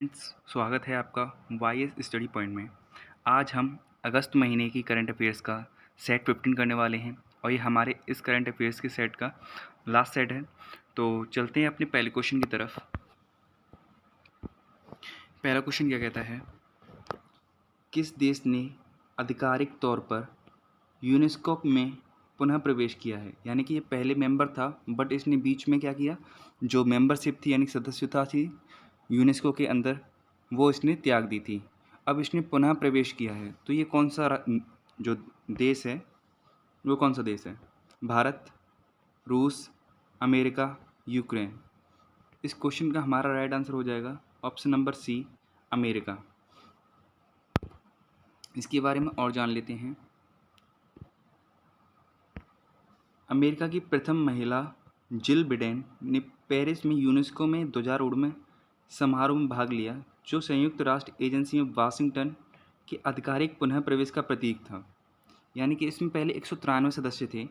Friends, स्वागत है आपका वाईएस स्टडी पॉइंट में। आज हम अगस्त महीने की करंट अफेयर्स का सेट 15 करने वाले हैं और ये हमारे इस करंट अफेयर्स के सेट का लास्ट सेट है। तो चलते हैं अपने पहले क्वेश्चन की तरफ। पहला क्वेश्चन क्या कहता है, किस देश ने आधिकारिक तौर पर यूनेस्को में पुनः प्रवेश किया है? यानी कि ये पहले मेंबर था बट इसने बीच में क्या किया, जो मेंबरशिप थी यानी सदस्यता थी यूनेस्को के अंदर, वो इसने त्याग दी थी। अब इसने पुनः प्रवेश किया है, तो ये कौन सा जो देश है वो कौन सा देश है? भारत, रूस, अमेरिका, यूक्रेन। इस क्वेश्चन का हमारा राइट आंसर हो जाएगा ऑप्शन नंबर सी, अमेरिका। इसके बारे में और जान लेते हैं। अमेरिका की प्रथम महिला जिल बिडेन ने पेरिस में यूनेस्को में 2000 में समारोह में भाग लिया, जो संयुक्त राष्ट्र एजेंसी में वाशिंगटन के आधिकारिक पुनः प्रवेश का प्रतीक था। यानी कि इसमें पहले 193 सदस्य थे,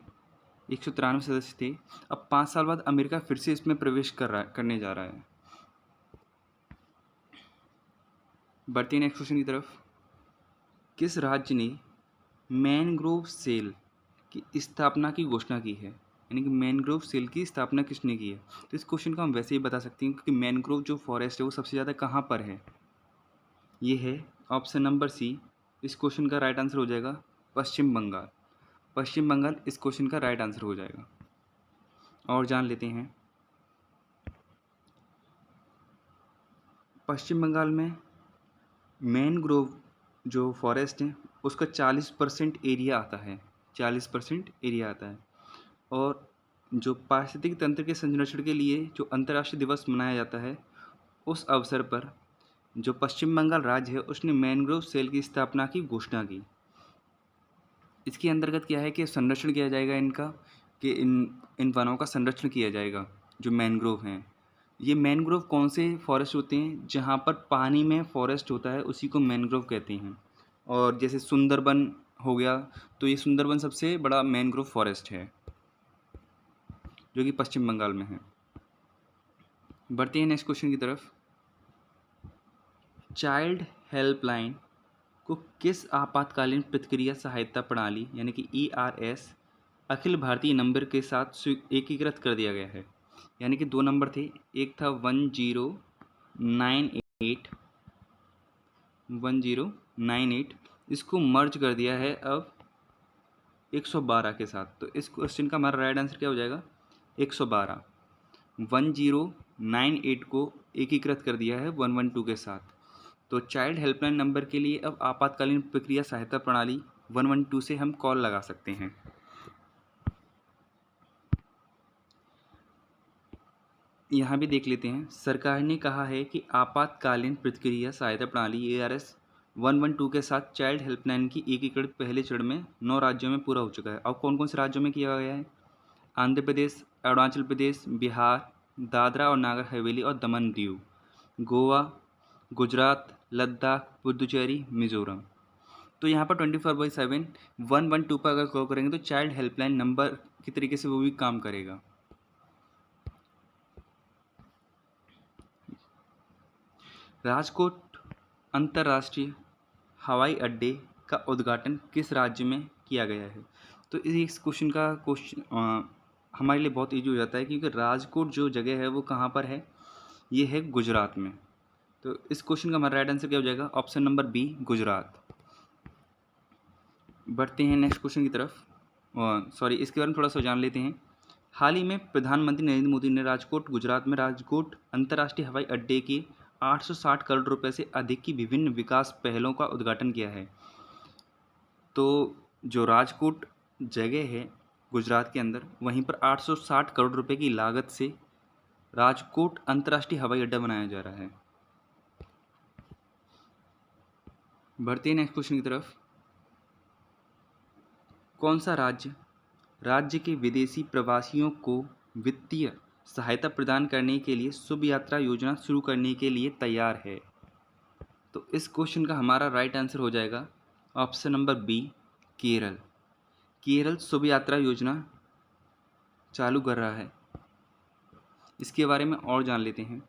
193 सदस्य थे। अब 5 साल बाद अमेरिका फिर से इसमें प्रवेश करने जा रहा है। बढ़ते हैं नेक्स्ट क्वेश्चन की तरफ। किस राज्य ने मैनग्रोव सेल की स्थापना की घोषणा की है? यानी कि मैनग्रोव सेल की स्थापना किसने की है? तो इस क्वेश्चन को हम वैसे ही बता सकते हैं, क्योंकि मैनग्रोव जो फॉरेस्ट है वो सबसे ज़्यादा कहाँ पर है? ये है ऑप्शन नंबर सी। इस क्वेश्चन का राइट आंसर हो जाएगा पश्चिम बंगाल। पश्चिम बंगाल इस क्वेश्चन का राइट आंसर हो जाएगा। और जान लेते हैं, पश्चिम बंगाल में मैनग्रोव जो फॉरेस्ट है उसका 40% एरिया आता है, 40% एरिया आता है। और जो पारिस्थितिक तंत्र के संरक्षण के लिए जो अंतर्राष्ट्रीय दिवस मनाया जाता है, उस अवसर पर जो पश्चिम बंगाल राज्य है उसने मैनग्रोव सेल की स्थापना की घोषणा की। इसके अंतर्गत क्या है कि संरक्षण किया जाएगा इनका, कि इन वनों का संरक्षण किया जाएगा जो मैनग्रोव हैं। ये मैनग्रोव कौन से फॉरेस्ट होते हैं? जहाँ पर पानी में फॉरेस्ट होता है उसी को मैनग्रोव कहते हैं। और जैसे सुंदरबन हो गया, तो ये सुंदरबन सबसे बड़ा मैनग्रोव फॉरेस्ट है जो कि पश्चिम बंगाल में है। बढ़ते हैं नेक्स्ट क्वेश्चन की तरफ। चाइल्ड हेल्पलाइन को किस आपातकालीन प्रतिक्रिया सहायता प्रणाली यानी कि ERS अखिल भारतीय नंबर के साथ एकीकृत कर दिया गया है? यानी कि 2 नंबर थे, एक था 1098, इसको मर्ज कर दिया है अब 112 के साथ। तो इस क्वेश्चन का हमारा राइट आंसर क्या हो जाएगा? 112। 1098 को एकीकृत कर दिया है 112 के साथ। तो चाइल्ड हेल्पलाइन नंबर के लिए अब आपातकालीन प्रक्रिया सहायता प्रणाली 112 से हम कॉल लगा सकते हैं। यहाँ भी देख लेते हैं। सरकार ने कहा है कि आपातकालीन प्रतिक्रिया सहायता प्रणाली ARS 112 के साथ चाइल्ड हेल्पलाइन की एकीकृत पहले चरण में 9 राज्यों में पूरा हो चुका है। अब कौन कौन से राज्यों में किया गया है? आंध्र प्रदेश, अरुणाचल प्रदेश, बिहार, दादरा और नागर हवेली और दमन दीव, गोवा, गुजरात, लद्दाख, पुदुचेरी, मिजोरम। तो यहाँ पर 24/7 112 पर अगर कॉल करेंगे तो चाइल्ड हेल्पलाइन नंबर की तरीके से वो भी काम करेगा। राजकोट अंतर्राष्ट्रीय हवाई अड्डे का उद्घाटन किस राज्य में किया गया है? तो इस क्वेश्चन का हमारे लिए बहुत ईजी हो जाता है, क्योंकि राजकोट जो जगह है वो कहाँ पर है? ये है गुजरात में। तो इस क्वेश्चन का हमारा राइट आंसर क्या हो जाएगा? Option number B, Gujarat. बढ़ते हैं नेक्स्ट क्वेश्चन की तरफ। सॉरी, इसके बारे में थोड़ा सा जान लेते हैं। हाल ही में प्रधानमंत्री नरेंद्र मोदी ने राजकोट, गुजरात में राजकोट अंतर्राष्ट्रीय हवाई अड्डे के 860 करोड़ रुपए से अधिक की विभिन्न विकास पहलों का उद्घाटन किया है। तो जो राजकोट जगह है गुजरात के अंदर, वहीं पर 860 करोड़ रुपए की लागत से राजकोट अंतर्राष्ट्रीय हवाई अड्डा बनाया जा रहा है। बढ़ते हैं नेक्स्ट क्वेश्चन की तरफ। कौन सा राज्य के विदेशी प्रवासियों को वित्तीय सहायता प्रदान करने के लिए शुभ यात्रा योजना शुरू करने के लिए तैयार है? तो इस क्वेश्चन का हमारा राइट आंसर हो जाएगा option number B, Kerala. Kerala Shubh Yatra Yojana चालू कर रहा है। इसके बारे में और जान लेते हैं।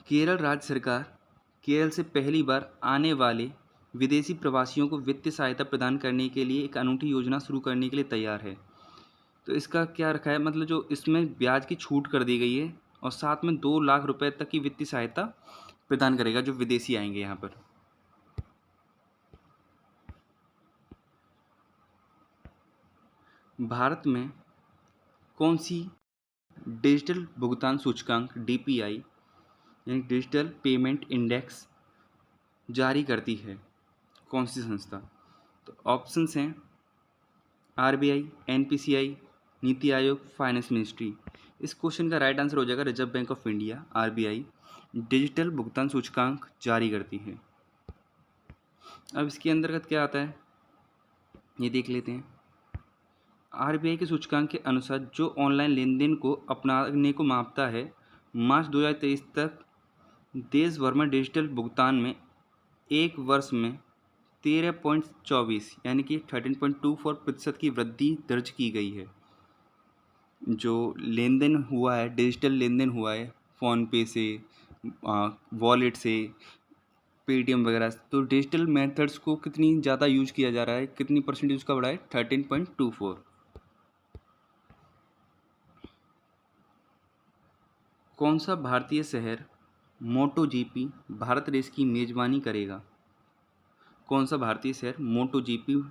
केरल राज्य सरकार केरल से पहली बार आने वाले विदेशी प्रवासियों को वित्तीय सहायता प्रदान करने के लिए एक अनूठी योजना शुरू करने के लिए तैयार है। तो इसका क्या रखा है, मतलब जो इसमें ब्याज की छूट कर दी गई है और साथ में 2 लाख रुपए तक की वित्तीय सहायता प्रदान करेगा जो विदेशी आएंगे यहाँ पर। भारत में कौन सी डिजिटल भुगतान सूचकांक DPI यानी डिजिटल पेमेंट इंडेक्स जारी करती है? कौन सी संस्था? तो ऑप्शंस हैं RBI, NPCI, NITI Aayog, finance ministry. इस क्वेश्चन का राइट आंसर हो जाएगा reserve bank of India, RBI digital भुगतान सूचकांक जारी करती है। अब इसके अंतर्गत क्या आता है ये देख लेते हैं। RBI के सूचकांक के अनुसार जो ऑनलाइन लेन देन को अपनाने को मापता है, मार्च 2023 तक देश भर में डिजिटल भुगतान में एक वर्ष में 13.24 यानी कि 13.24% की वृद्धि दर्ज की गई है। जो लेन देन हुआ है, डिजिटल लेन देन हुआ है फ़ोनपे से, वॉलेट से, पेटीएम वगैरह, तो डिजिटल मेथड्स को कितनी ज़्यादा यूज किया जा रहा है, कितनी परसेंटेज उसका बढ़ा है? 13.24। कौन सा भारतीय शहर MotoGP भारत रेस की मेज़बानी करेगा? कौन सा भारतीय शहर MotoGP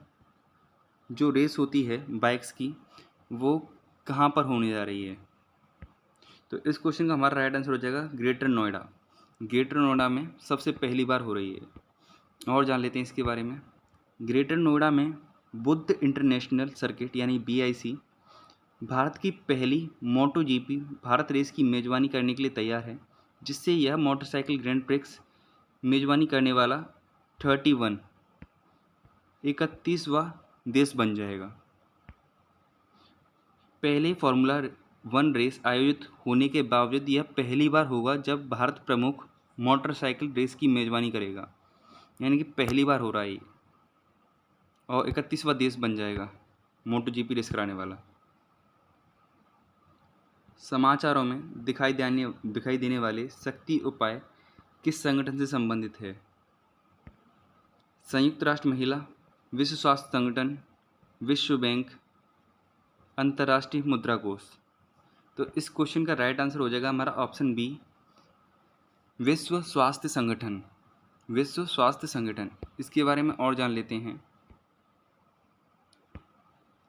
जो रेस होती है बाइक्स की वो कहाँ पर होने जा रही है? तो इस क्वेश्चन का हमारा राइट आंसर हो जाएगा ग्रेटर नोएडा। ग्रेटर नोएडा में सबसे पहली बार हो रही है। और जान लेते हैं इसके बारे में। ग्रेटर नोएडा में बुद्ध इंटरनेशनल सर्किट यानी BIC भारत की पहली MotoGP भारत रेस की मेज़बानी करने के लिए तैयार है, जिससे यह मोटरसाइकिल ग्रैंड प्रिक्स मेज़बानी करने वाला 31वां देश बन जाएगा। पहले फार्मूला 1 रेस आयोजित होने के बावजूद यह पहली बार होगा जब भारत प्रमुख मोटरसाइकिल रेस की मेज़बानी करेगा, यानी कि पहली बार हो रहा है ये, और 31वां देश बन जाएगा MotoGP रेस कराने वाला। समाचारों में दिखाई देने वाले शक्ति उपाय किस संगठन से संबंधित है? संयुक्त राष्ट्र महिला, विश्व स्वास्थ्य संगठन, विश्व बैंक, अंतर्राष्ट्रीय मुद्रा कोष। तो इस क्वेश्चन का राइट आंसर हो जाएगा हमारा ऑप्शन बी, विश्व स्वास्थ्य संगठन। विश्व स्वास्थ्य संगठन, इसके बारे में और जान लेते हैं।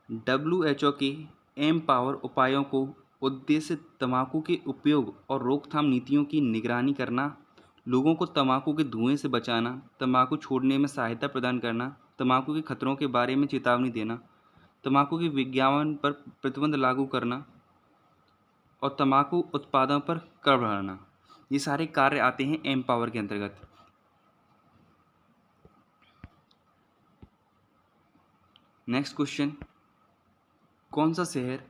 WHO के एमपावर उपायों को उद्देश्य तंबाकू के उपयोग और रोकथाम नीतियों की निगरानी करना, लोगों को तंबाकू के धुएं से बचाना, तंबाकू छोड़ने में सहायता प्रदान करना, तंबाकू के खतरों के बारे में चेतावनी देना, तंबाकू के विज्ञापन पर प्रतिबंध लागू करना और तंबाकू उत्पादों पर कर बढ़ाना, ये सारे कार्य आते हैं एमपावर के अंतर्गत। नेक्स्ट क्वेश्चन, कौन सा शहर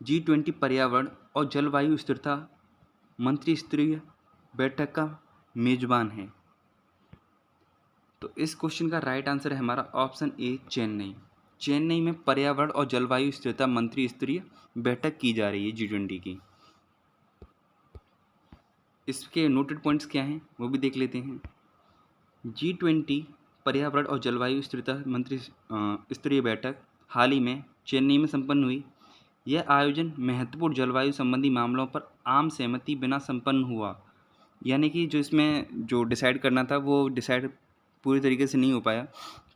G20 पर्यावरण और जलवायु स्थिरता मंत्री स्तरीय बैठक का मेजबान है? तो इस क्वेश्चन का राइट आंसर है हमारा ऑप्शन ए, चेन्नई। चेन्नई में पर्यावरण और जलवायु स्थिरता मंत्री स्तरीय बैठक की जा रही है G20 की। इसके नोटेड पॉइंट्स क्या हैं वो भी देख लेते हैं। G20 पर्यावरण और जलवायु स्थिरता मंत्री स्तरीय बैठक हाल ही में चेन्नई में संपन्न हुई। यह आयोजन महत्वपूर्ण जलवायु संबंधी मामलों पर आम सहमति बिना संपन्न हुआ, यानी कि जो इसमें जो डिसाइड करना था वो डिसाइड पूरी तरीके से नहीं हो पाया,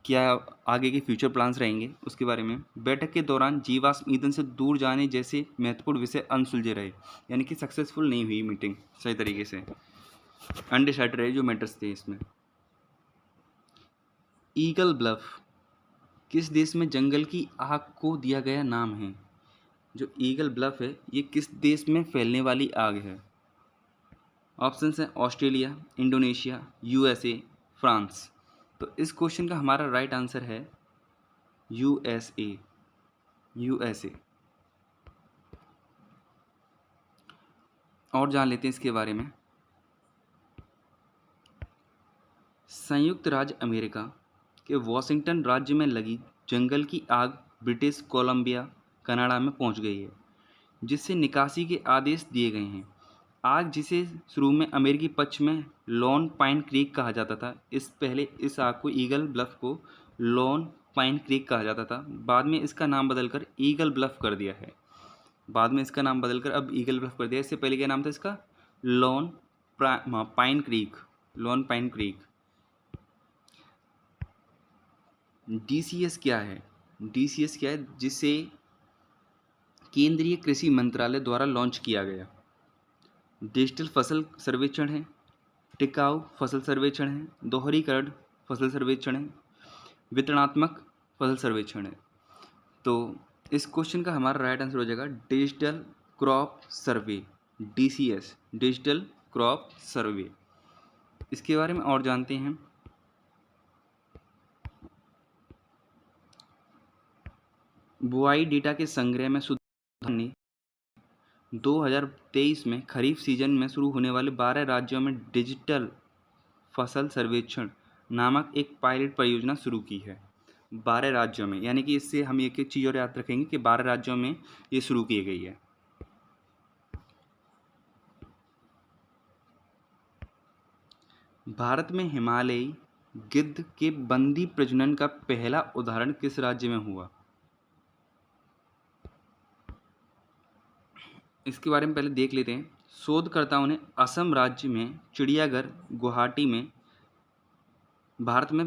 क्या आगे के फ्यूचर प्लान्स रहेंगे उसके बारे में। बैठक के दौरान जीवाश्म ईंधन से दूर जाने जैसे महत्वपूर्ण विषय अनसुलझे रहे, यानी कि सक्सेसफुल नहीं हुई मीटिंग सही तरीके से, अनडिसाइड रहे जो मैटर्स थे इसमें। ईगल ब्लफ किस देश में जंगल की आग को दिया गया नाम है? जो ईगल ब्लफ है ये किस देश में फैलने वाली आग है? ऑप्शंस हैं ऑस्ट्रेलिया, इंडोनेशिया, USA, फ्रांस। तो इस क्वेश्चन का हमारा राइट आंसर है USA। और जान लेते हैं इसके बारे में। संयुक्त राज्य अमेरिका के वॉशिंगटन राज्य में लगी जंगल की आग ब्रिटिश कोलंबिया कनाडा में पहुंच गई है, जिससे निकासी के आदेश दिए गए हैं। आग जिसे शुरू में अमेरिकी पक्ष में लॉन पाइन क्रीक कहा जाता था, इस आग को ईगल ब्लफ को लॉन पाइन क्रीक कहा जाता था। बाद में इसका नाम बदलकर ईगल ब्लफ कर दिया है। बाद में इसका नाम बदलकर अब ईगल ब्लफ कर दिया। इससे पहले क्या नाम था इसका? Lawn pine creek. Lawn pine creek. DCS क्या है? डीसीएस क्या है? जिसे केंद्रीय कृषि मंत्रालय द्वारा लॉन्च किया गया। डिजिटल फसल सर्वेक्षण है, टिकाऊ फसल सर्वेक्षण है, दोहरीकरण फसल सर्वेक्षण है, वितरणात्मक फसल सर्वेक्षण है। तो इस क्वेश्चन का हमारा राइट आंसर हो जाएगा digital crop survey, DCS, digital crop survey. इसके बारे में और जानते हैं। बुआई डेटा के संग्रह में सुधार ने 2023 में खरीफ सीजन में शुरू होने वाले 12 राज्यों में डिजिटल फसल सर्वेक्षण नामक एक पायलट परियोजना शुरू की है। 12 राज्यों में, यानी कि इससे हम एक एक चीज़ और याद रखेंगे कि 12 राज्यों में ये शुरू की गई है। भारत में हिमालयी गिद्ध के बंदी प्रजनन का पहला उदाहरण किस राज्य में हुआ? इसके बारे में पहले देख लेते हैं। शोधकर्ताओं ने असम राज्य में चिड़ियाघर गुवाहाटी में भारत में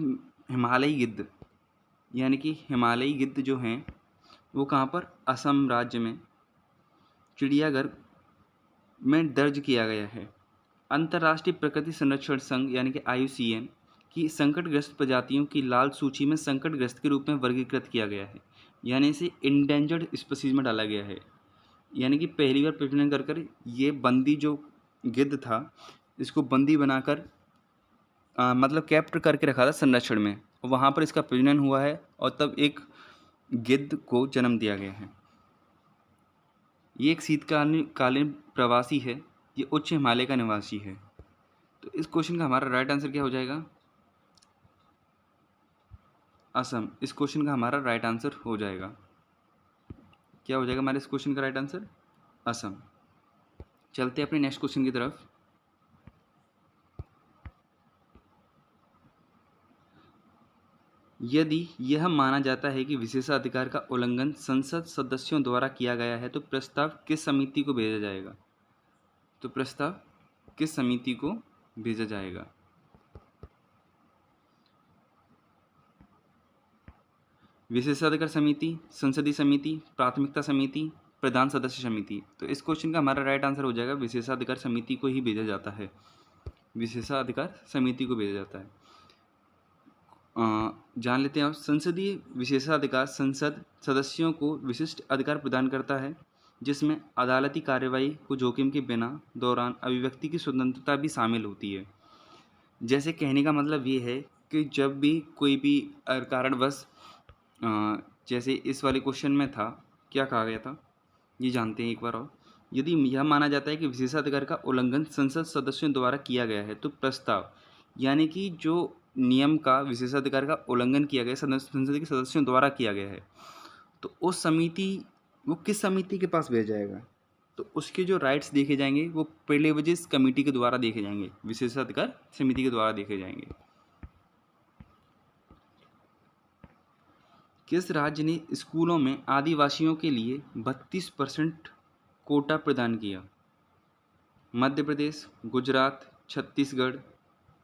हिमालयी गिद्ध, यानी कि हिमालयी गिद्ध जो हैं वो कहाँ पर? असम राज्य में चिड़ियाघर में दर्ज किया गया है। अंतर्राष्ट्रीय प्रकृति संरक्षण संघ यानी कि IUCN की संकटग्रस्त प्रजातियों की लाल सूची में संकटग्रस्त के रूप में वर्गीकृत किया गया है, यानी इसे इंडेंजर्ड स्पीसीज में डाला गया है। यानी कि पहली बार प्रजनन कर कर ये बंदी जो गिद्ध था इसको बंदी बनाकर मतलब कैप्चर करके रखा था संरक्षण में, वहाँ पर इसका प्रजनन हुआ है और तब एक गिद्ध को जन्म दिया गया है। ये एक शीतकालीन प्रवासी है, ये उच्च हिमालय का निवासी है। तो इस क्वेश्चन का हमारा राइट आंसर क्या हो जाएगा? असम। इस क्वेश्चन का हमारा राइट आंसर हो जाएगा, क्या हो जाएगा हमारे इस क्वेश्चन का राइट आंसर? असम। चलते हैं अपने नेक्स्ट क्वेश्चन की तरफ। यदि यह माना जाता है कि विशेषाधिकार का उल्लंघन संसद सदस्यों द्वारा किया गया है तो प्रस्ताव किस समिति को भेजा जाएगा? तो प्रस्ताव किस समिति को भेजा जाएगा? विशेषाधिकार समिति, संसदीय समिति, प्राथमिकता समिति, प्रधान सदस्य समिति। तो इस क्वेश्चन का हमारा राइट आंसर हो जाएगा विशेषाधिकार समिति को ही भेजा जाता है। विशेषाधिकार समिति को भेजा जाता है। जान लेते हैं। और संसदीय विशेषाधिकार संसद सदस्यों को विशिष्ट अधिकार प्रदान करता है, जिसमें अदालती कार्रवाई को जोखिम के बिना दौरान अभिव्यक्ति की स्वतंत्रता भी शामिल होती है। जैसे कहने का मतलब ये है कि जब भी कोई भी कारणवश, जैसे इस वाले क्वेश्चन में था, क्या कहा गया था ये जानते हैं एक बार और। यदि यह माना जाता है कि विशेषाधिकार का उल्लंघन संसद सदस्यों द्वारा किया गया है तो प्रस्ताव, यानी कि जो नियम का विशेषाधिकार का उल्लंघन किया गया संसद के सदस्यों द्वारा किया गया है, तो उस समिति, वो किस समिति के पास भेजा जाएगा? तो उसके जो राइट्स देखे जाएंगे वो प्रिविलेजेस कमेटी के द्वारा देखे जाएंगे, विशेषाधिकार समिति के द्वारा देखे जाएंगे। किस राज्य ने स्कूलों में आदिवासियों के लिए 32% कोटा प्रदान किया? मध्य प्रदेश, गुजरात, छत्तीसगढ़,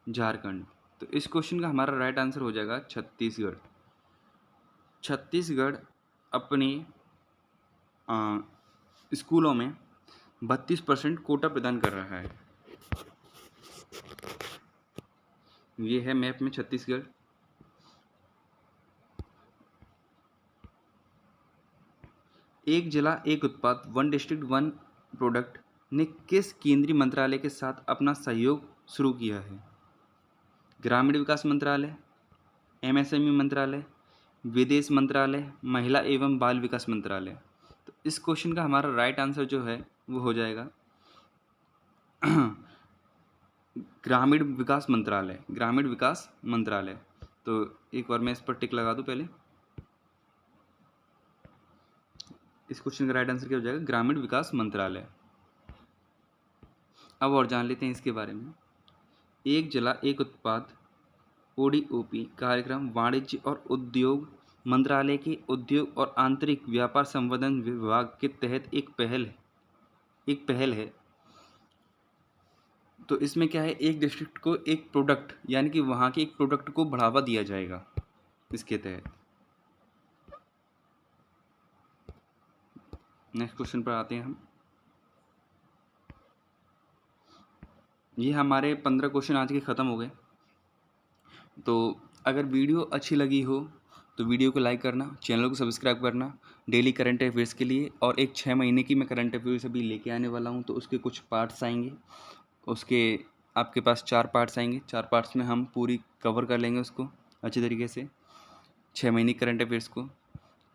झारखंड। तो इस क्वेश्चन का हमारा राइट आंसर हो जाएगा छत्तीसगढ़। छत्तीसगढ़ अपने स्कूलों में 32% कोटा प्रदान कर रहा है। ये है मैप में छत्तीसगढ़। एक जिला एक उत्पाद, वन डिस्ट्रिक्ट वन प्रोडक्ट ने किस केंद्रीय मंत्रालय के साथ अपना सहयोग शुरू किया है? ग्रामीण विकास मंत्रालय, MSME मंत्रालय, विदेश मंत्रालय, महिला एवं बाल विकास मंत्रालय। तो इस क्वेश्चन का हमारा राइट आंसर जो है वो हो जाएगा ग्रामीण विकास मंत्रालय। ग्रामीण विकास मंत्रालय। तो एक बार मैं इस पर टिक लगा दूं पहले। इस क्वेश्चन का राइट आंसर क्या हो जाएगा? ग्रामीण विकास मंत्रालय। अब और जान लेते हैं इसके बारे में। एक जिला एक उत्पाद ODOP कार्यक्रम वाणिज्य और उद्योग मंत्रालय के उद्योग और आंतरिक व्यापार संवर्धन विभाग के तहत एक पहल है। तो इसमें क्या है, एक डिस्ट्रिक्ट को एक प्रोडक्ट यानी कि वहाँ के एक प्रोडक्ट को बढ़ावा दिया जाएगा इसके तहत। नेक्स्ट क्वेश्चन पर आते हैं हम। ये हमारे 15 क्वेश्चन आज के ख़त्म हो गए। तो अगर वीडियो अच्छी लगी हो तो वीडियो को लाइक करना, चैनल को सब्सक्राइब करना डेली करंट अफेयर्स के लिए। और एक 6 महीने की मैं करंट अफेयर्स अभी लेके आने वाला हूँ, तो उसके कुछ पार्ट्स आएंगे। उसके आपके पास 4 पार्ट्स आएंगे। 4 पार्ट्स में हम पूरी कवर कर लेंगे उसको अच्छी तरीके से, 6 महीने करंट अफेयर्स को।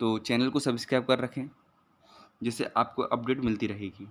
तो चैनल को सब्सक्राइब कर रखें जिससे आपको अपडेट मिलती रहेगी।